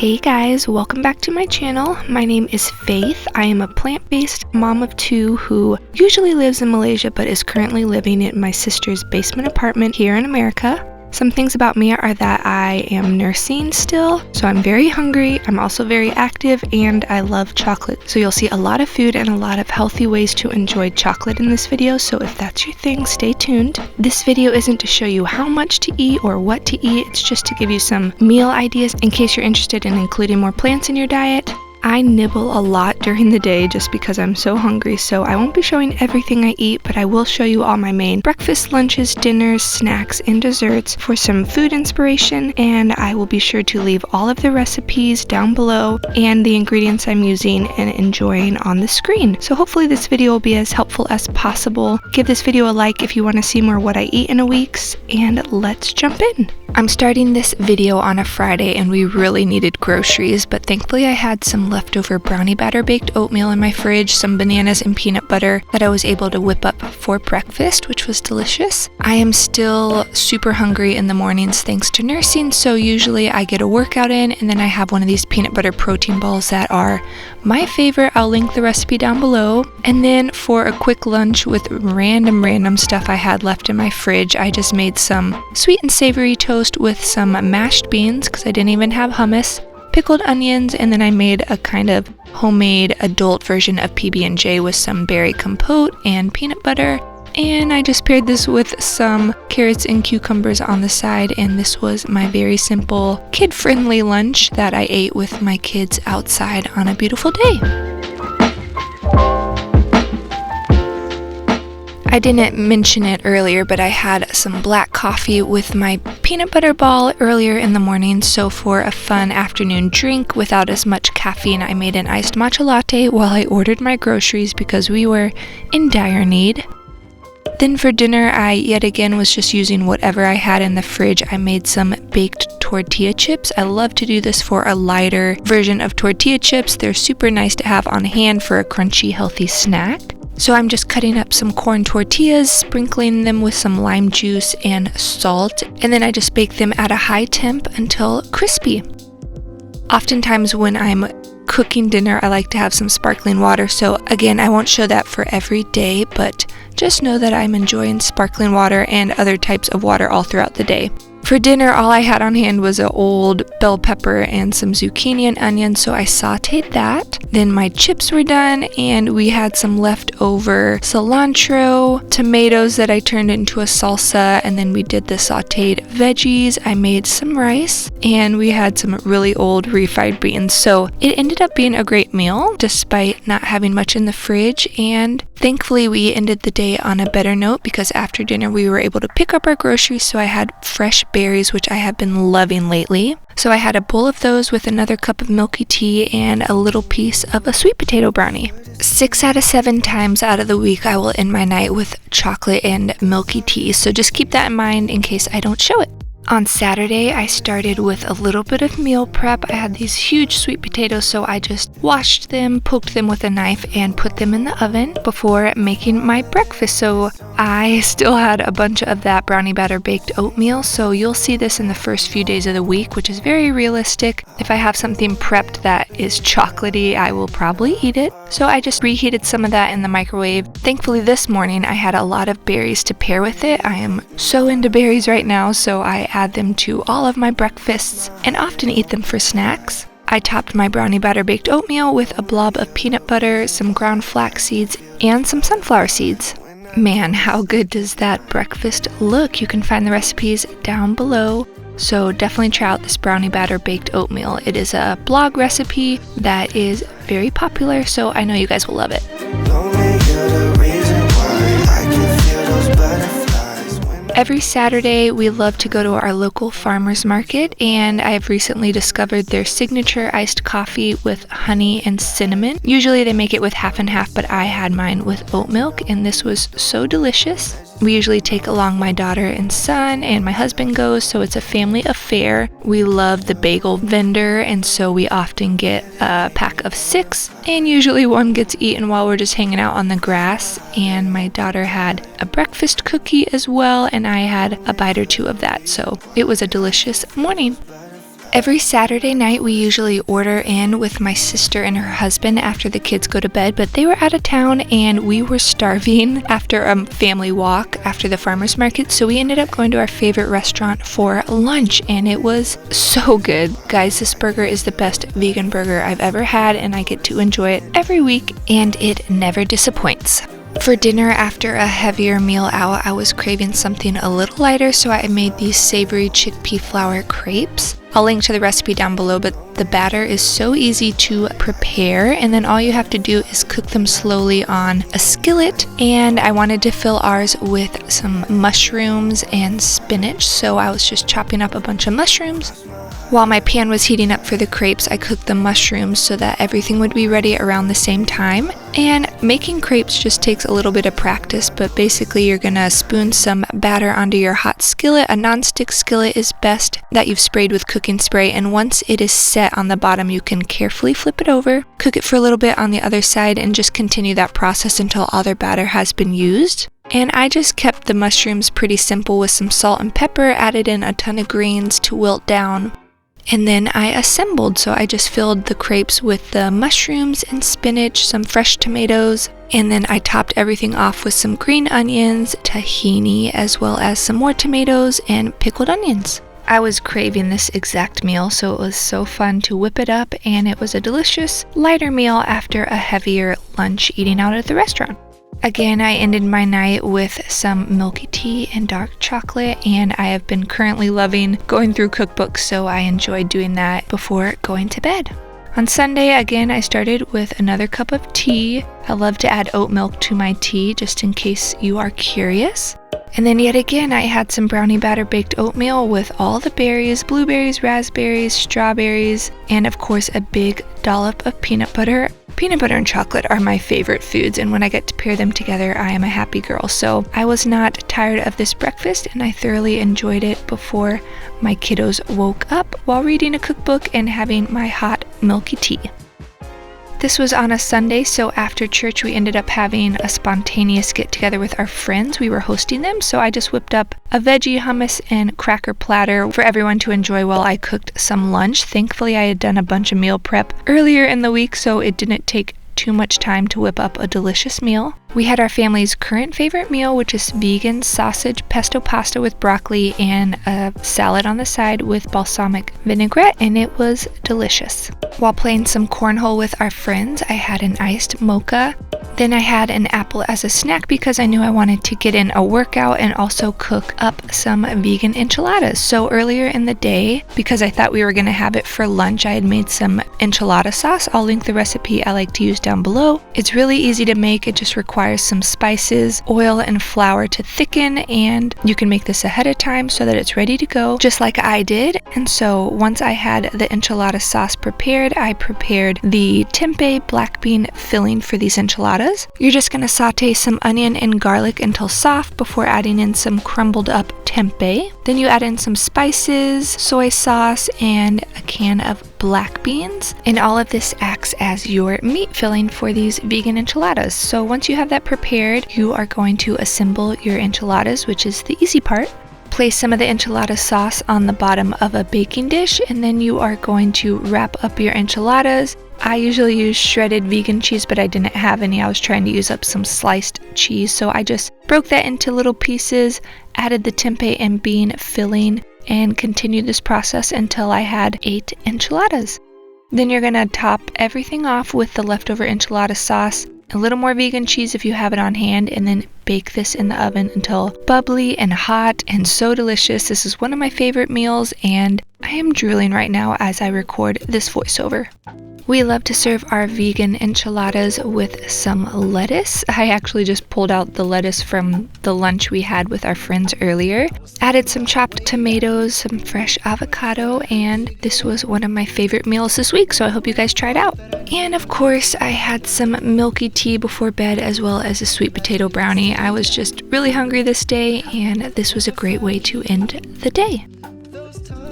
Hey guys, welcome back to my channel. My name is Faith. I am a plant-based mom of two who usually lives in Malaysia but is currently living in my sister's basement apartment here in America. Some things about me are that I am nursing still, so I'm very hungry, I'm also very active, and I love chocolate. So you'll see a lot of food and a lot of healthy ways to enjoy chocolate in this video, so if that's your thing, stay tuned. This video isn't to show you how much to eat or what to eat, it's just to give you some meal ideas in case you're interested in including more plants in your diet. I nibble a lot during the day just because I'm so hungry, so I won't be showing everything I eat, but I will show you all my main breakfast, lunches, dinners, snacks, and desserts for some food inspiration, and I will be sure to leave all of the recipes down below and the ingredients I'm using and enjoying on the screen. So hopefully this video will be as helpful as possible. Give this video a like if you want to see more what I eat in a week, and let's jump in. I'm starting this video on a Friday and we really needed groceries, but thankfully I had some leftover brownie batter baked oatmeal in my fridge, some bananas and peanut butter that I was able to whip up for breakfast, which was delicious. I am still super hungry in the mornings thanks to nursing, so usually I get a workout in and then I have one of these peanut butter protein balls that are my favorite. I'll link the recipe down below. And then for a quick lunch with random stuff I had left in my fridge, I just made some sweet and savory toast with some mashed beans because I didn't even have hummus, pickled onions, and then I made a kind of homemade adult version of PB&J with some berry compote and peanut butter. And I just paired this with some carrots and cucumbers on the side, and this was my very simple kid-friendly lunch that I ate with my kids outside on a beautiful day. I didn't mention it earlier, but I had some black coffee with my peanut butter ball earlier in the morning, so for a fun afternoon drink without as much caffeine, I made an iced matcha latte while I ordered my groceries because we were in dire need. Then for dinner, I yet again was just using whatever I had in the fridge. I made some baked tortilla chips. I love to do this for a lighter version of tortilla chips. They're super nice to have on hand for a crunchy, healthy snack. So I'm just cutting up some corn tortillas, sprinkling them with some lime juice and salt, and then I just bake them at a high temp until crispy. Oftentimes when I'm cooking dinner, I like to have some sparkling water, so again, I won't show that for every day, but just know that I'm enjoying sparkling water and other types of water all throughout the day. For dinner, all I had on hand was an old bell pepper and some zucchini and onion, so I sauteed that. Then my chips were done, and we had some leftover cilantro, tomatoes that I turned into a salsa, and then we did the sauteed veggies. I made some rice, and we had some really old refried beans, so it ended up being a great meal despite not having much in the fridge, and thankfully we ended the day on a better note because after dinner we were able to pick up our groceries, so I had fresh berries, which I have been loving lately. So I had a bowl of those with another cup of milky tea and a little piece of a sweet potato brownie. 6 out of 7 times out of the week I will end my night with chocolate and milky tea, so just keep that in mind in case I don't show it. On Saturday, I started with a little bit of meal prep. I had these huge sweet potatoes, so I just washed them, poked them with a knife, and put them in the oven before making my breakfast. So I still had a bunch of that brownie batter baked oatmeal, so you'll see this in the first few days of the week, which is very realistic. If I have something prepped that is chocolatey, I will probably eat it. So I just reheated some of that in the microwave. Thankfully this morning I had a lot of berries to pair with it. I am so into berries right now, so I add them to all of my breakfasts and often eat them for snacks. I topped my brownie batter baked oatmeal with a blob of peanut butter, some ground flax seeds, and some sunflower seeds. Man, how good does that breakfast look? You can find the recipes down below. So definitely try out this brownie batter baked oatmeal. It is a blog recipe that is very popular, so I know you guys will love it. Every Saturday, we love to go to our local farmer's market, and I have recently discovered their signature iced coffee with honey and cinnamon. Usually they make it with half and half, but I had mine with oat milk, and this was so delicious. We usually take along my daughter and son, and my husband goes, so it's a family affair. We love the bagel vendor, and so we often get a pack of 6, and usually one gets eaten while we're just hanging out on the grass. And my daughter had a breakfast cookie as well, and I had a bite or two of that, so it was a delicious morning. Every Saturday night we usually order in with my sister and her husband after the kids go to bed, but they were out of town and we were starving after a family walk after the farmer's market, so we ended up going to our favorite restaurant for lunch, and it was so good. Guys, this burger is the best vegan burger I've ever had, and I get to enjoy it every week, and it never disappoints. For dinner, after a heavier meal out, I was craving something a little lighter, so I made these savory chickpea flour crepes. I'll link to the recipe down below, but the batter is so easy to prepare, and then all you have to do is cook them slowly on a skillet. And I wanted to fill ours with some mushrooms and spinach, so I was just chopping up a bunch of mushrooms. While my pan was heating up for the crepes, I cooked the mushrooms so that everything would be ready around the same time. And making crepes just takes a little bit of practice, but basically you're gonna spoon some batter onto your hot skillet. A non-stick skillet is best that you've sprayed with cooking spray, and once it is set on the bottom, you can carefully flip it over, cook it for a little bit on the other side, and just continue that process until all their batter has been used. And I just kept the mushrooms pretty simple with some salt and pepper, added in a ton of greens to wilt down. And then I assembled, so I just filled the crepes with the mushrooms and spinach, some fresh tomatoes, and then I topped everything off with some green onions, tahini, as well as some more tomatoes and pickled onions. I was craving this exact meal, so it was so fun to whip it up, and it was a delicious, lighter meal after a heavier lunch eating out at the restaurant. Again, I ended my night with some milky tea and dark chocolate, and I have been currently loving going through cookbooks, so I enjoyed doing that before going to bed. On Sunday, again, I started with another cup of tea. I love to add oat milk to my tea, just in case you are curious. And then yet again, I had some brownie batter baked oatmeal with all the berries, blueberries, raspberries, strawberries, and of course a big dollop of peanut butter. Peanut butter and chocolate are my favorite foods, and when I get to pair them together, I am a happy girl. So I was not tired of this breakfast, and I thoroughly enjoyed it before my kiddos woke up while reading a cookbook and having my hot milky tea. This was on a Sunday, so after church we ended up having a spontaneous get-together with our friends. We were hosting them, so I just whipped up a veggie hummus and cracker platter for everyone to enjoy while I cooked some lunch. Thankfully, I had done a bunch of meal prep earlier in the week, so it didn't take too much time to whip up a delicious meal. We had our family's current favorite meal, which is vegan sausage pesto pasta with broccoli and a salad on the side with balsamic vinaigrette, and it was delicious. While playing some cornhole with our friends, I had an iced mocha. Then I had an apple as a snack because I knew I wanted to get in a workout and also cook up some vegan enchiladas. So earlier in the day, because I thought we were going to have it for lunch, I had made some enchilada sauce. I'll link the recipe I like to use down below. It's really easy to make. It just requires some spices, oil, and flour to thicken, and you can make this ahead of time so that it's ready to go, just like I did. And so once I had the enchilada sauce prepared, I prepared the tempeh black bean filling for these enchiladas. You're just going to saute some onion and garlic until soft before adding in some crumbled up tempeh. Then you add in some spices, soy sauce, and a can of black beans. And all of this acts as your meat filling for these vegan enchiladas. So once you have that prepared, you are going to assemble your enchiladas, which is the easy part. Place some of the enchilada sauce on the bottom of a baking dish, and then you are going to wrap up your enchiladas. I usually use shredded vegan cheese, but I didn't have any. I was trying to use up some sliced cheese, so I just broke that into little pieces, added the tempeh and bean filling, and continued this process until I had 8 enchiladas. Then you're going to top everything off with the leftover enchilada sauce, a little more vegan cheese if you have it on hand, and then bake this in the oven until bubbly and hot and so delicious. This is one of my favorite meals, and I am drooling right now as I record this voiceover. We love to serve our vegan enchiladas with some lettuce. I actually just pulled out the lettuce from the lunch we had with our friends earlier. Added some chopped tomatoes, some fresh avocado, and this was one of my favorite meals this week, so I hope you guys try it out. And of course, I had some milky tea before bed as well as a sweet potato brownie. I was just really hungry this day, and this was a great way to end the day.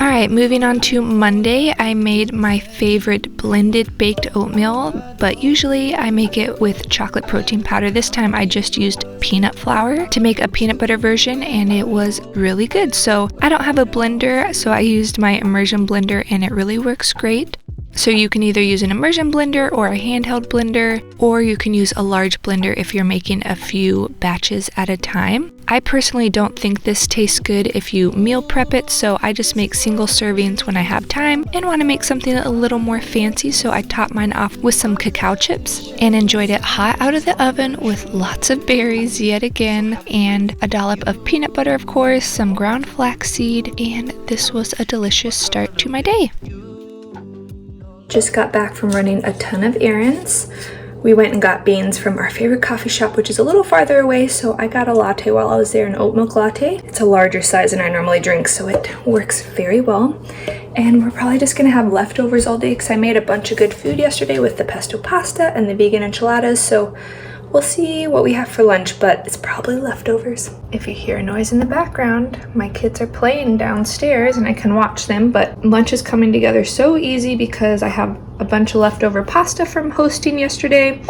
Alright, moving on to Monday, I made my favorite blended baked oatmeal, but usually I make it with chocolate protein powder. This time I just used peanut flour to make a peanut butter version, and it was really good. So I don't have a blender, so I used my immersion blender, and it really works great. So you can either use an immersion blender or a handheld blender, or you can use a large blender if you're making a few batches at a time. I personally don't think this tastes good if you meal prep it, so I just make single servings when I have time and want to make something a little more fancy, so I topped mine off with some cacao chips and enjoyed it hot out of the oven with lots of berries yet again, and a dollop of peanut butter, of course, some ground flaxseed, and this was a delicious start to my day. Just got back from running a ton of errands. We went and got beans from our favorite coffee shop, which is a little farther away, so I got a latte while I was there, an oat milk latte. It's a larger size than I normally drink, so it works very well. And we're probably just gonna have leftovers all day because I made a bunch of good food yesterday with the pesto pasta and the vegan enchiladas, so we'll see what we have for lunch, but it's probably leftovers. If you hear a noise in the background, my kids are playing downstairs and I can watch them, but lunch is coming together so easy because I have a bunch of leftover pasta from hosting yesterday.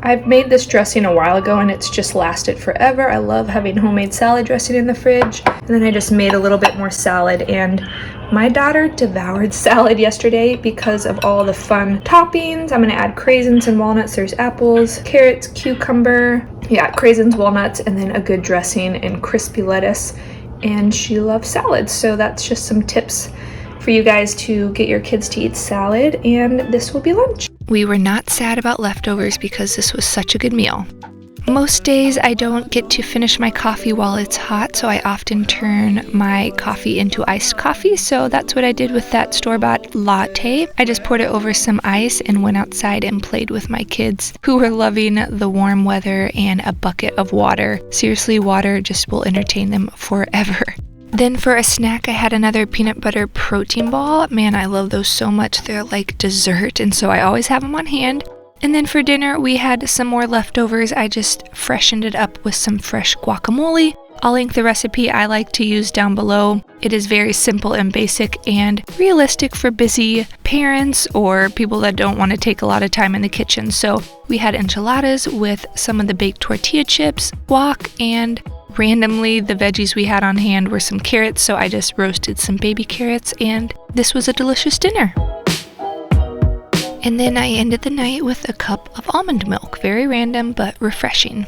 I've made this dressing a while ago and it's just lasted forever. I love having homemade salad dressing in the fridge. And then I just made a little bit more salad, and my daughter devoured salad yesterday because of all the fun toppings. I'm gonna add craisins and walnuts. There's apples, carrots, cucumber, craisins, walnuts, and then a good dressing and crispy lettuce. And she loves salads, so that's just some tips for you guys to get your kids to eat salad, and this will be lunch. We were not sad about leftovers because this was such a good meal. Most days I don't get to finish my coffee while it's hot, so I often turn my coffee into iced coffee, so that's what I did with that store-bought latte. I just poured it over some ice and went outside and played with my kids, who were loving the warm weather and a bucket of water. Seriously, water just will entertain them forever. Then for a snack, I had another peanut butter protein ball. Man, I love those so much. They're like dessert, and so I always have them on hand. And then for dinner, we had some more leftovers. I just freshened it up with some fresh guacamole. I'll link the recipe I like to use down below. It is very simple and basic and realistic for busy parents or people that don't want to take a lot of time in the kitchen. So we had enchiladas with some of the baked tortilla chips, guac, and randomly the veggies we had on hand were some carrots, so I just roasted some baby carrots, and this was a delicious dinner. And then I ended the night with a cup of almond milk. Very random, but refreshing.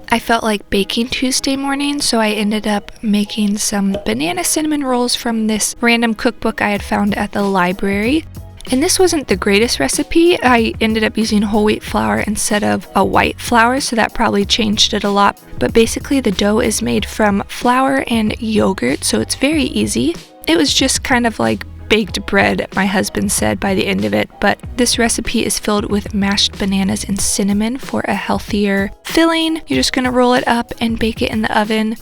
I felt like baking Tuesday morning, so I ended up making some banana cinnamon rolls from this random cookbook I had found at the library. And this wasn't the greatest recipe. I ended up using whole wheat flour instead of a white flour, so that probably changed it a lot. But basically the dough is made from flour and yogurt, so it's very easy. It was just kind of like baked bread, my husband said by the end of it, but this recipe is filled with mashed bananas and cinnamon for a healthier filling. You're just gonna roll it up and bake it in the oven.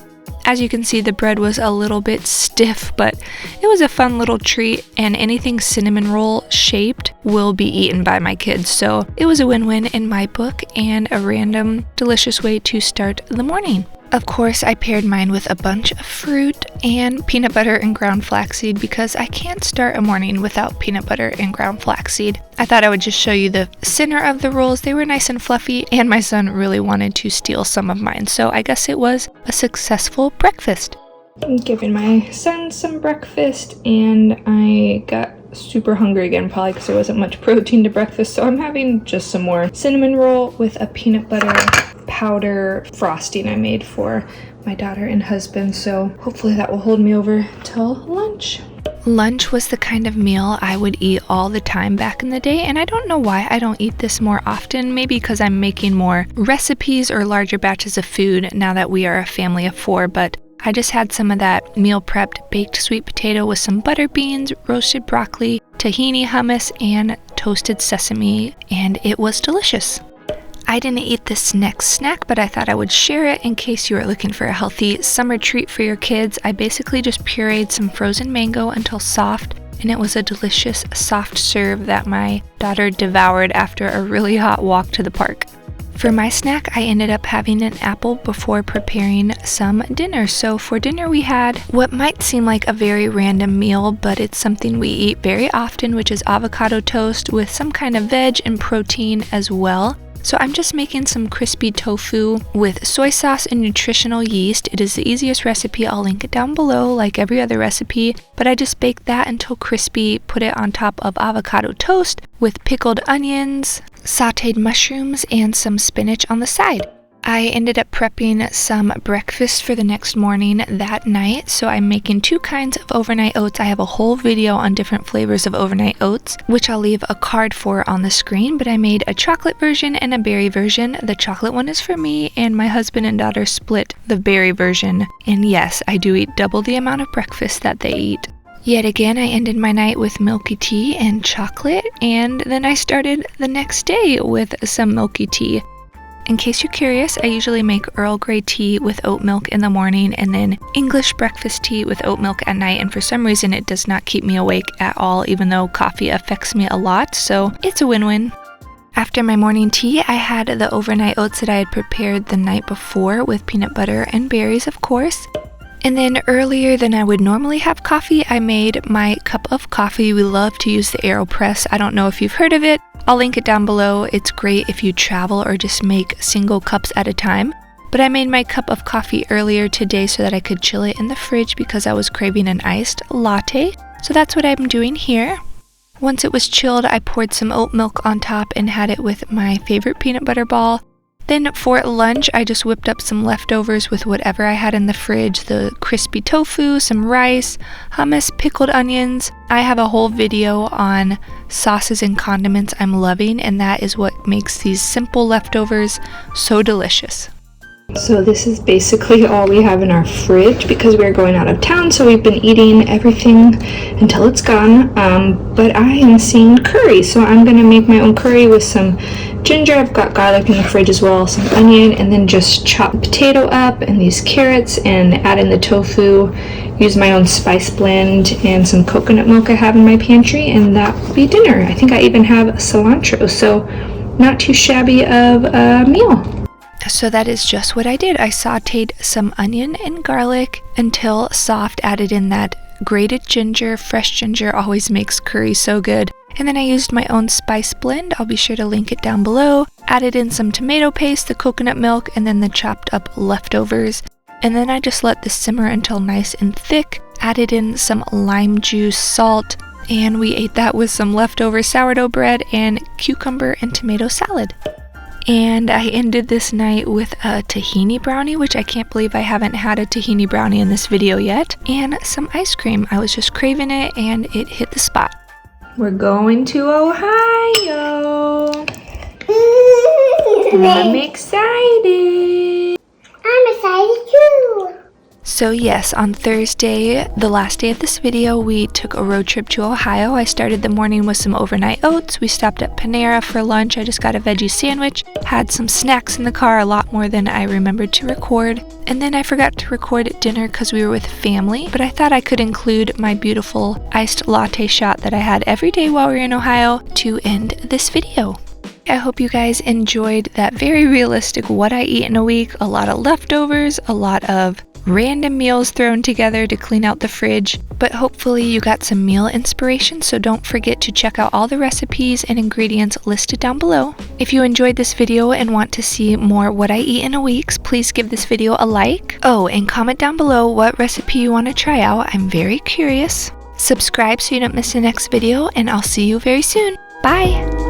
As you can see, the bread was a little bit stiff, but it was a fun little treat, and anything cinnamon roll shaped will be eaten by my kids, so it was a win-win in my book and a random delicious way to start the morning. Of course, I paired mine with a bunch of fruit and peanut butter and ground flaxseed because I can't start a morning without peanut butter and ground flaxseed. I thought I would just show you the center of the rolls. They were nice and fluffy, and my son really wanted to steal some of mine, so I guess it was a successful breakfast. I'm giving my son some breakfast, and I got super hungry again, probably because there wasn't much protein to breakfast, so I'm having just some more cinnamon roll with a peanut butter powder frosting I made for my daughter and husband, so hopefully that will hold me over till lunch. Lunch was the kind of meal I would eat all the time back in the day, and I don't know why I don't eat this more often. Maybe because I'm making more recipes or larger batches of food now that we are a family of 4, but I just had some of that meal prepped baked sweet potato with some butter beans, roasted broccoli, tahini hummus, and toasted sesame, and it was delicious. I didn't eat this next snack, but I thought I would share it in case you are looking for a healthy summer treat for your kids. I basically just pureed some frozen mango until soft, and it was a delicious soft serve that my daughter devoured after a really hot walk to the park. For my snack, I ended up having an apple before preparing some dinner. So for dinner we had what might seem like a very random meal, but it's something we eat very often, which is avocado toast with some kind of veg and protein as well. So I'm just making some crispy tofu with soy sauce and nutritional yeast. It is the easiest recipe. I'll link it down below like every other recipe. But I just baked that until crispy, put it on top of avocado toast with pickled onions, sauteed mushrooms, and some spinach on the side. I ended up prepping some breakfast for the next morning that night, so I'm making 2 kinds of overnight oats. I have a whole video on different flavors of overnight oats, which I'll leave a card for on the screen, but I made a chocolate version and a berry version. The chocolate one is for me, and my husband and daughter split the berry version. And yes, I do eat double the amount of breakfast that they eat. Yet again, I ended my night with milky tea and chocolate, and then I started the next day with some milky tea. In case you're curious, I usually make Earl Grey tea with oat milk in the morning and then English breakfast tea with oat milk at night, and for some reason it does not keep me awake at all, even though coffee affects me a lot, so it's a win-win. After my morning tea, I had the overnight oats that I had prepared the night before with peanut butter and berries, of course. And then earlier than I would normally have coffee, I made my cup of coffee. We love to use the AeroPress. I don't know if you've heard of it. I'll link it down below. It's great if you travel or just make single cups at a time. But I made my cup of coffee earlier today so that I could chill it in the fridge because I was craving an iced latte. So that's what I'm doing here. Once it was chilled, I poured some oat milk on top and had it with my favorite peanut butter ball. Then for lunch, I just whipped up some leftovers with whatever I had in the fridge, the crispy tofu, some rice, hummus, pickled onions. I have a whole video on sauces and condiments I'm loving, and that is what makes these simple leftovers so delicious. So this is basically all we have in our fridge because we're going out of town, so we've been eating everything until it's gone. But I am seeing curry, so I'm gonna make my own curry with some ginger. I've got garlic in the fridge as well, some onion, and then just chop potato up and these carrots and add in the tofu. Use my own spice blend and some coconut milk I have in my pantry, and that will be dinner. I think I even have cilantro, so not too shabby of a meal. So that is just what I did. I sauteed some onion and garlic until soft, added in that grated ginger. Fresh ginger always makes curry so good. And then I used my own spice blend. I'll be sure to link it down below. Added in some tomato paste, the coconut milk, and then the chopped up leftovers. And then I just let this simmer until nice and thick. Added in some lime juice, salt, and we ate that with some leftover sourdough bread and cucumber and tomato salad. And I ended this night with a tahini brownie, which I can't believe I haven't had a tahini brownie in this video yet, and some ice cream. I was just craving it and it hit the spot. We're going to Ohio. I'm excited. I'm excited too. So yes, on Thursday, the last day of this video, we took a road trip to Ohio. I started the morning with some overnight oats. We stopped at Panera for lunch. I just got a veggie sandwich, had some snacks in the car, a lot more than I remembered to record. And then I forgot to record at dinner because we were with family, but I thought I could include my beautiful iced latte shot that I had every day while we were in Ohio to end this video. I hope you guys enjoyed that very realistic what I eat in a week. A lot of leftovers, a lot of random meals thrown together to clean out the fridge, but hopefully you got some meal inspiration, so don't forget to check out all the recipes and ingredients listed down below. If you enjoyed this video and want to see more what I eat in a week, please give this video a like. Oh, and comment down below what recipe you want to try out. I'm very curious. Subscribe so you don't miss the next video, and I'll see you very soon. Bye!